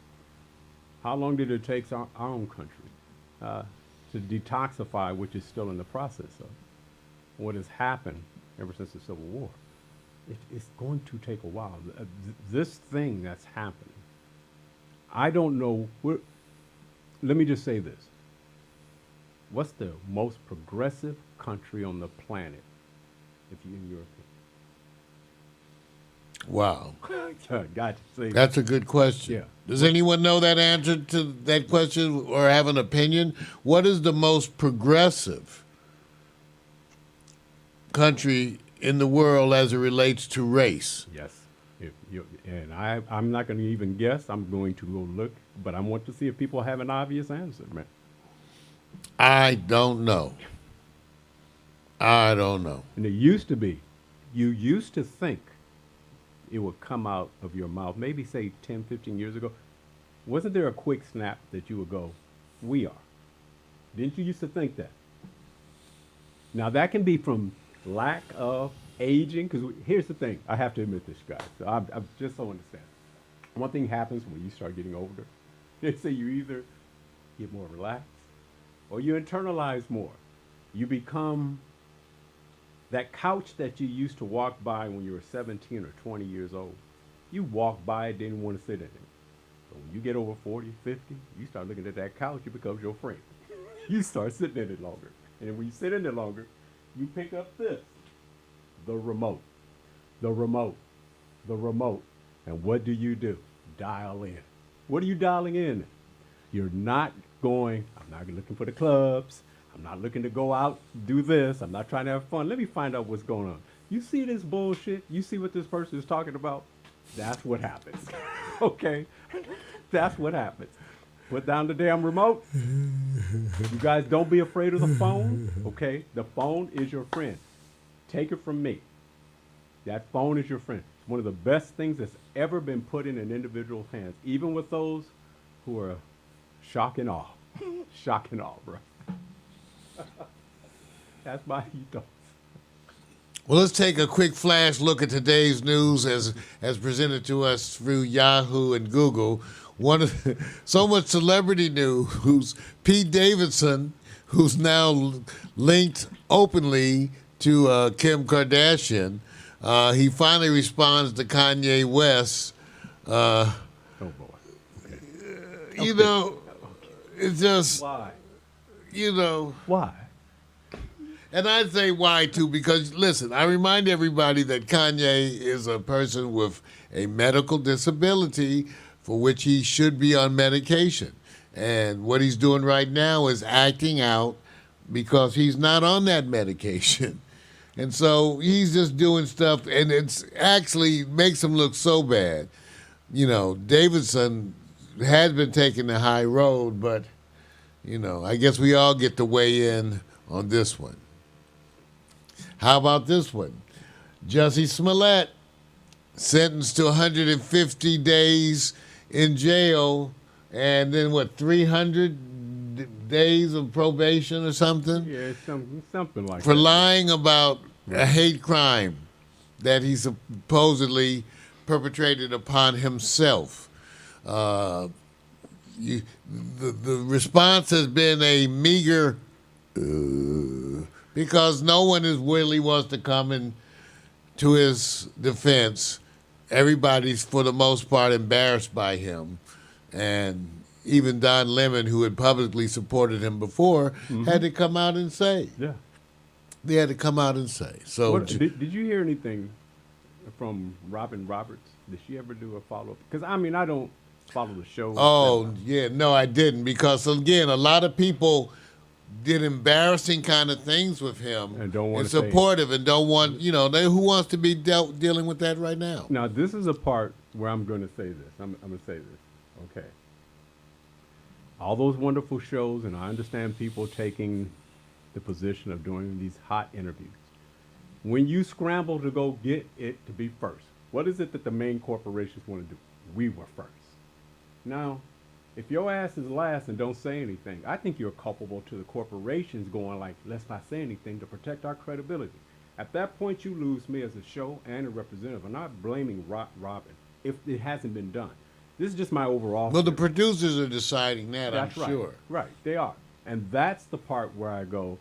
How long did it take our own country to detoxify, which is still in the process of what has happened ever since the Civil War? It's going to take a while. This thing that's happening, I don't know. Let me just say this. What's the most progressive country on the planet, if you, in your Wow. opinion? Gotcha. See, That's a good question. Yeah. Does anyone know that answer to that question or have an opinion? What is the most progressive country in the world as it relates to race? yes. I'm not going to even guess. I'm going to go look, but I want to see if people have an obvious answer, man. I don't know. I don't know. And it used to be, you used to think it would come out of your mouth, maybe say 10, 15 years ago. Wasn't there a quick snap that you would go, we are? Didn't you used to think that? Now that can be from lack of aging, because here's the thing, I have to admit this, guys. So I'm just so understand. One thing happens when you start getting older. They say you either get more relaxed or you internalize more. You become that couch that you used to walk by when you were 17 or 20 years old. You walk by it, didn't want to sit in it. So when you get over 40, 50, you start looking at that couch, it becomes your friend. You start sitting in it longer. And then when you sit in it longer, you pick up this, the remote, the remote, the remote. And what do? Dial in. What are you dialing in? You're not going, I'm not looking for the clubs. I'm not looking to go out, do this. I'm not trying to have fun. Let me find out what's going on. You see this bullshit? You see what this person is talking about? That's what happens. Okay? That's what happens. Put down the damn remote. You guys don't be afraid of the phone, okay? The phone is your friend. Take it from me. That phone is your friend. It's one of the best things that's ever been put in an individual's hands, even with those who are shock and awe. Shock and awe, bro. That's my ethos. Well, let's take a quick flash look at today's news as presented to us through Yahoo and Google. So much celebrity news. Pete Davidson, who's now linked openly to Kim Kardashian, he finally responds to Kanye West. Oh boy. Okay. You know, it's just, Why? you know. Why? And I'd say why, too, because, listen, I remind everybody that Kanye is a person with a medical disability for which he should be on medication. And what he's doing right now is acting out because he's not on that medication. And so he's just doing stuff, and it's actually makes him look so bad. You know, Davidson has been taking the high road, but, you know, I guess we all get to weigh in on this one. How about this one? Jussie Smollett sentenced to 150 days in jail and then, 300 days of probation or something? Yeah, something like that. For lying about a hate crime that he supposedly perpetrated upon himself. The response has been a meager because no one really wants to come in to his defense. Everybody's, for the most part, embarrassed by him. And even Don Lemon, who had publicly supported him before, had to come out and say. Yeah. they had to come out and say. So Did you hear anything from Robin Roberts? Did she ever do a follow-up? Because, I mean, I don't follow the show. oh, yeah, no, I didn't. Because, again, a lot of people did embarrassing kind of things with him And don't want to supportive and don't want, who wants to be dealing with that right now? Now, this is a part where I'm going to say this. I'm going to say this. Okay. All those wonderful shows, and I understand people taking the position of doing these hot interviews. When you scramble to go get it to be first, what is it that the main corporations want to do? We were first. Now, if your ass is last and don't say anything, I think you're culpable to the corporations going like, let's not say anything to protect our credibility. At that point, you lose me as a show and a representative. I'm not blaming Robin if it hasn't been done. This is just my overall. Well, the producers are deciding that, That's I'm right. sure. Right, they are. And that's the part where I go,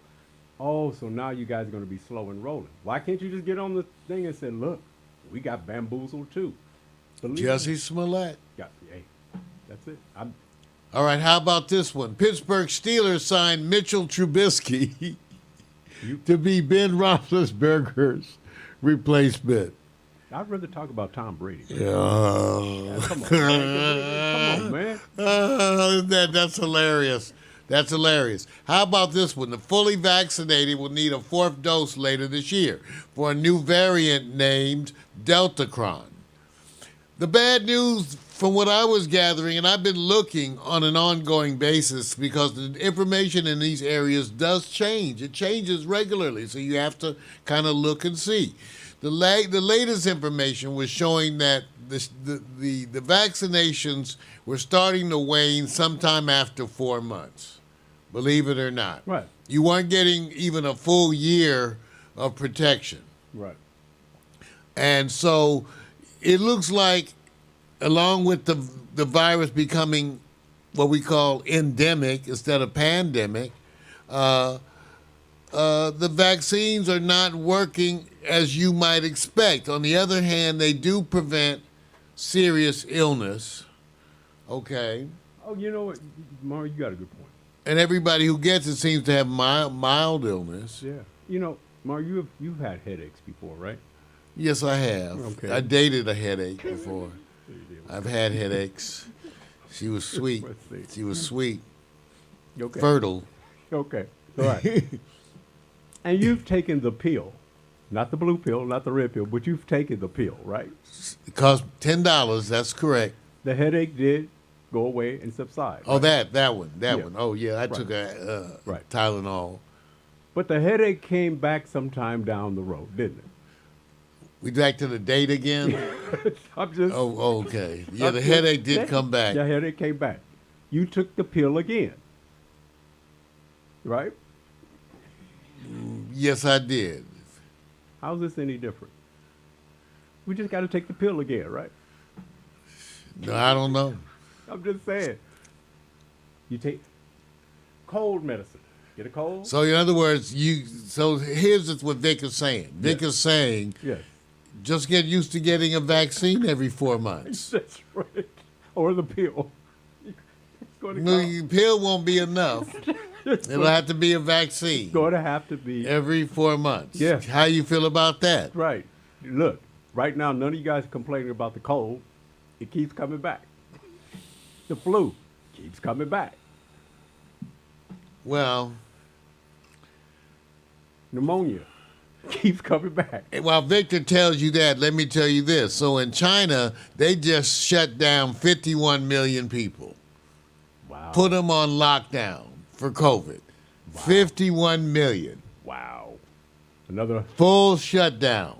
oh, so now you guys are going to be slow and rolling. Why can't you just get on the thing and say, look, we got bamboozled too. Believe Jesse me. Smollett. Yeah, hey, that's it. All right, how about this one? Pittsburgh Steelers signed Mitchell Trubisky to be Ben Roethlisberger's replacement. I'd rather talk about Tom Brady. Yeah. Come on, man. That's hilarious. That's hilarious. How about this one? The fully vaccinated will need a 4th dose later this year for a new variant named Deltacron. The bad news, from what I was gathering, and I've been looking on an ongoing basis because the information in these areas does change. It changes regularly, so you have to kind of look and see. The latest information was showing that the vaccinations were starting to wane sometime after 4 months, believe it or not. Right. You weren't getting even a full year of protection. Right. And so it looks like, along with the virus becoming what we call endemic instead of pandemic, the vaccines are not working as you might expect. On the other hand, they do prevent serious illness. Okay. Oh, you know what, Mario, you got a good point. And everybody who gets it seems to have mild illness. Yeah. You know, Mario, you've had headaches before, right? Yes, I have. Okay. I dated a headache before. I've had headaches. She was sweet. Let's see. She was sweet. Okay. Fertile. Okay. All right. And you've taken the pill. Not the blue pill, not the red pill, but you've taken the pill, right? It cost $10. That's correct. The headache did go away and subside. Oh, right? that one. Yeah. Oh, yeah. I Right. took a Right. Tylenol. But the headache came back sometime down the road, didn't it? We back to the date again? I'm just. Oh, okay. Yeah, I'm the just headache did saying. come back. The headache came back. You took the pill again, right? Yes, I did. How's this any different? We just got to take the pill again, right? No, I don't know. I'm just saying. You take cold medicine. Get a cold? So, in other words, here's what Vic is saying. Vic is saying, Yes. just get used to getting a vaccine every 4 months. That's right. Or the pill. It's going to No, cost- the pill won't be enough. It'll have to be a vaccine going to have to be. every 4 months. Yes. How you feel about that? Right. Look, right now, none of you guys are complaining about the cold. It keeps coming back. The flu keeps coming back. Well, Pneumonia keeps coming back. while Victor tells you that, let me tell you this. So in China, they just shut down 51 million people. Wow. Put them on lockdown for COVID. 51 million. Wow. Another Full shutdown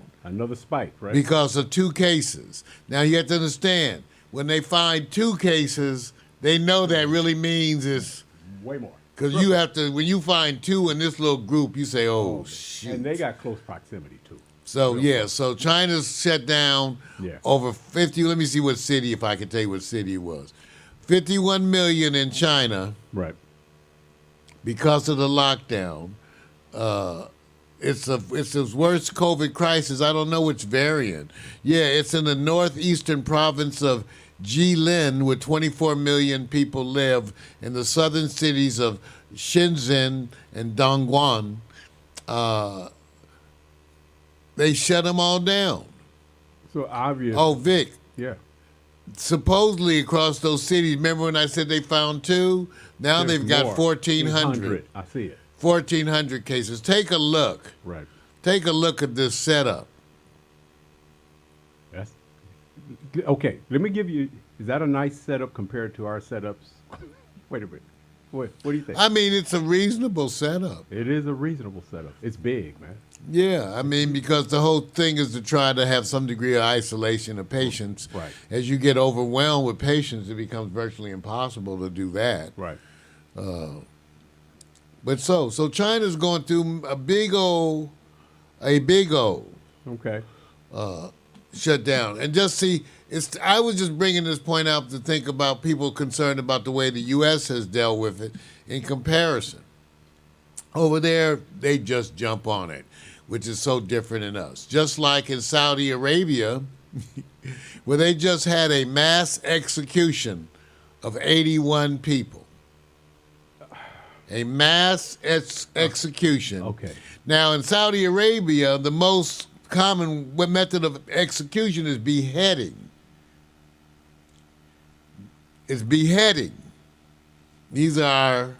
spike, right? because of 2 cases. Now you have to understand, when they find 2 cases, they know that really means it's Way more. because you have to, when you find 2 in this little group, you say, oh, shoot. And they got close proximity too. So, yeah, so China's shut down Yeah. over 50, let me see what city, if I can tell you what city it was. 51 million in China Right. because of the lockdown. It's the worst COVID crisis. I don't know which variant. Yeah, it's in the northeastern province of Jilin, where 24 million people live, in the southern cities of Shenzhen and Dongguan. They shut them all down. So obvious. Oh, Vic, yeah. supposedly across those cities, remember when I said they found 2? Now There's they've got more. 1,400. I see it. 1,400 cases. Take a look. Right. Take a look at this setup. That's okay. Let me give you. Is that a nice setup compared to our setups? Wait a minute. What do you think? I mean, it's a reasonable setup. It is a reasonable setup. It's big, man. Yeah, I mean, because the whole thing is to try to have some degree of isolation of patients. Right. As you get overwhelmed with patients, it becomes virtually impossible to do that. Right. But so China's going through a big old Okay. shutdown. And just see, I was just bringing this point out to think about people concerned about the way the U.S. has dealt with it in comparison. Over there, they just jump on it, which is so different in us. Just like in Saudi Arabia, where they just had a mass execution of 81 people. A mass execution. Okay. Now, in Saudi Arabia, the most common method of execution is beheading. It's beheading. These are our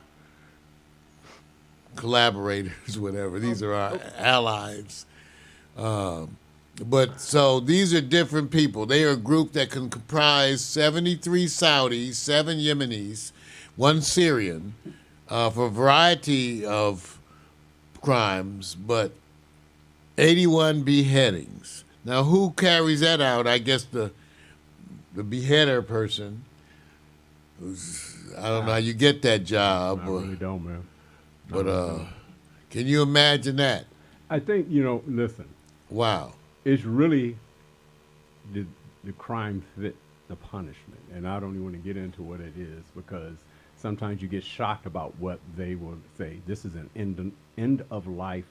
collaborators, whatever. These are our allies. But so these are different people. They are a group that can comprise 73 Saudis, 7 Yemenis, 1 Syrian, for a variety of crimes, but 81 beheadings. Now, who carries that out? I guess the beheader person. I don't know how you get that job. I really don't, man. But can you imagine that? I think, listen, Wow. it's really the crime fit the punishment. And I don't even want to get into what it is because sometimes you get shocked about what they will say. This is an end of life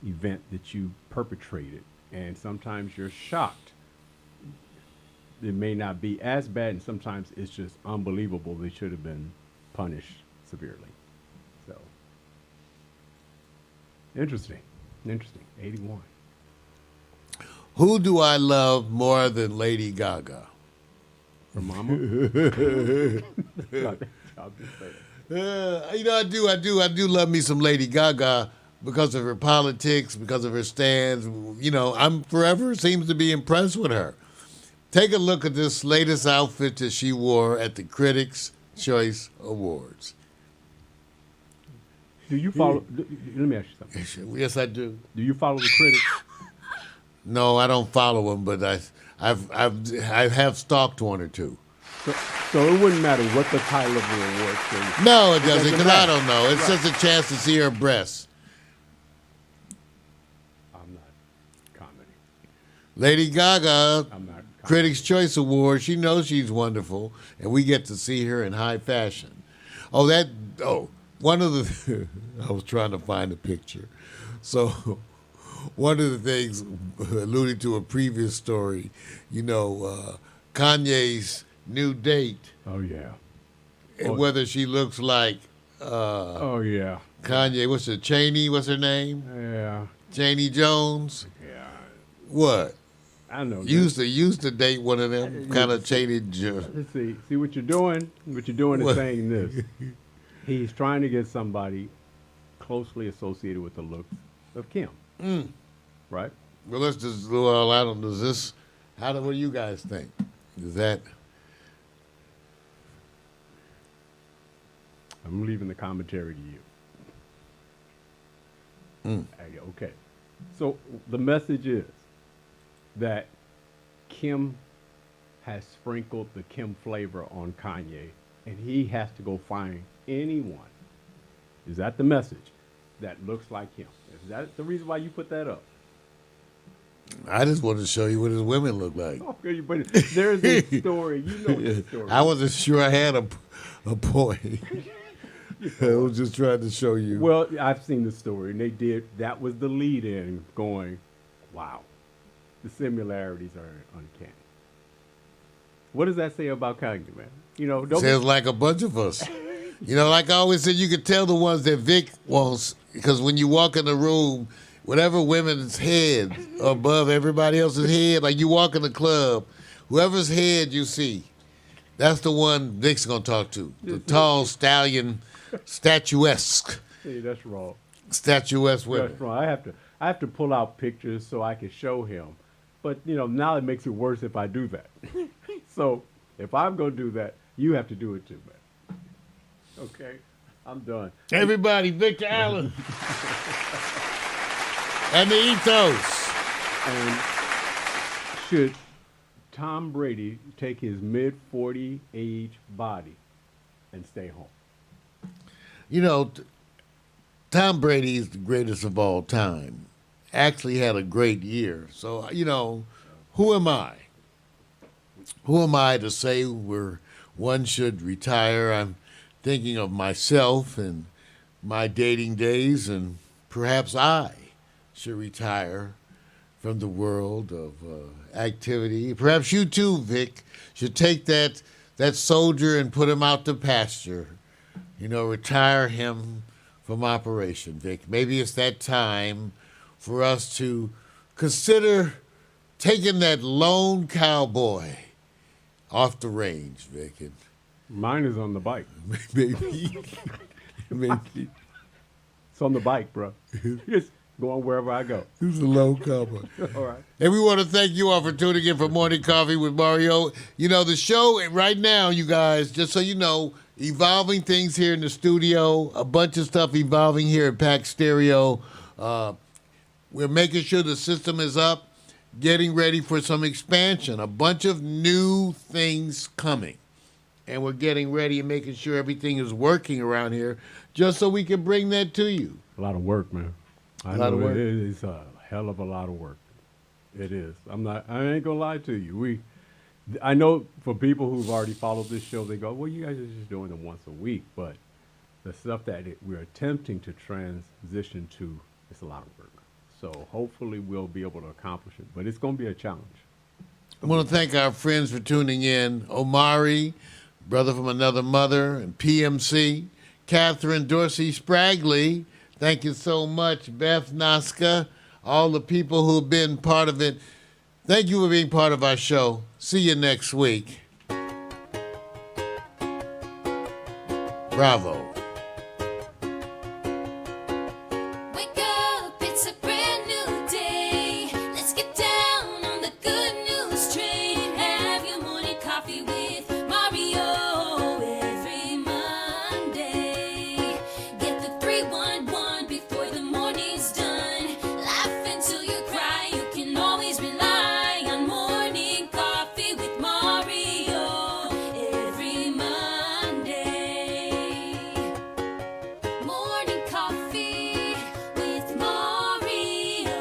event that you perpetrated. And sometimes you're shocked. It may not be as bad, and sometimes it's just unbelievable. They should have been punished severely. So, interesting. 81. Who do I love more than Lady Gaga? Her mama? I'll just say that. I do love me some Lady Gaga because of her politics, because of her stands. I'm forever seems to be impressed with her. Take a look at this latest outfit that she wore at the Critics' Choice Awards. Do you follow? Let me ask you something. Yes, I do. Do you follow the critics? No, I don't follow them, but I have stalked 1 or 2. So it wouldn't matter what the title of the award is. No, it doesn't, because I matter. don't know. It's just a chance to see her breasts. I'm not commenting. Lady Gaga, I'm not. Critics' Choice Award, she knows she's wonderful, and we get to see her in high fashion. One of the, I was trying to find a picture. So one of the things, alluding to a previous story, Kanye's new date, Oh yeah. and whether she looks like Oh yeah. Kanye, what's her name? Yeah. Cheney Jones? Yeah. What? I know. Used to date one of them kind of Cheney Jones. Let's see what you're doing. What you're doing What? is saying this. He's trying to get somebody closely associated with the looks of Kim. Right? Well, I don't know. What do you guys think? Is that? I'm leaving the commentary to you. Okay. So the message is that Kim has sprinkled the Kim flavor on Kanye, and he has to go find anyone. Is that the message? That looks like him. Is that the reason why you put that up? I just wanted to show you what his women look like. Okay, but there's a story. You know the story. I wasn't sure I had a point. I was just trying to show you. Well, I've seen the story, and that was the lead in going, wow, the similarities are uncanny. What does that say about Kanye, man? Sounds like a bunch of us. Like I always said, you could tell the ones that Vic wants, because when you walk in the room whatever women's head above everybody else's head, like you walk in the club, whoever's head you see, that's the one Vic's gonna talk to. The tall stallion, statuesque See, that's wrong. women. That's wrong. I have to pull out pictures so I can show him. But now it makes it worse if I do that. So if I'm gonna do that, you have to do it too, man. Okay, I'm done. Everybody, Victor Allen. And the ethos. And should Tom Brady take his mid-40 age body and stay home? Tom Brady is the greatest of all time. Actually had a great year. So, who am I? Who am I to say where one should retire? I'm thinking of myself and my dating days, and perhaps I should retire from the world of activity. Perhaps you too, Vic, should take that soldier and put him out to pasture. Retire him from operation, Vic. Maybe it's that time for us to consider taking that lone cowboy off the range, Vic. And Mine is on the bike. maybe. It's on the bike, bro. Just going wherever I go. Who's a lone cowboy? All right. And we want to thank you all for tuning in for Morning Coffee with Mario. The show right now, you guys, just so you know, evolving things here in the studio, a bunch of stuff evolving here at Pack Stereo. We're making sure the system is up, getting ready for some expansion, a bunch of new things coming. And we're getting ready and making sure everything is working around here just so we can bring that to you. A lot of work, man. A lot of work. It is a hell of a lot of work. It is. I ain't gonna lie to you. I know for people who've already followed this show, they go, well, you guys are just doing it once a week. But the stuff that we're attempting to transition to, it's a lot of work. So hopefully we'll be able to accomplish it. But it's going to be a challenge. I want to thank our friends for tuning in. Omari, brother from another mother, and PMC, Catherine Dorsey Spragley. Thank you so much, Beth Nasca, all the people who've been part of it. Thank you for being part of our show. See you next week. Bravo. Wake up, it's a brand new day. Let's get down on the good news train. Have your morning coffee with Mario every Monday. Get the 311 before the morning's done. Laugh until you cry. You can always rely on morning coffee with Mario every Monday. Morning coffee with Mario.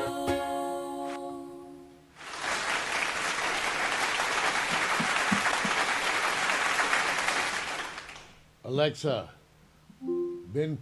Alexa, Ben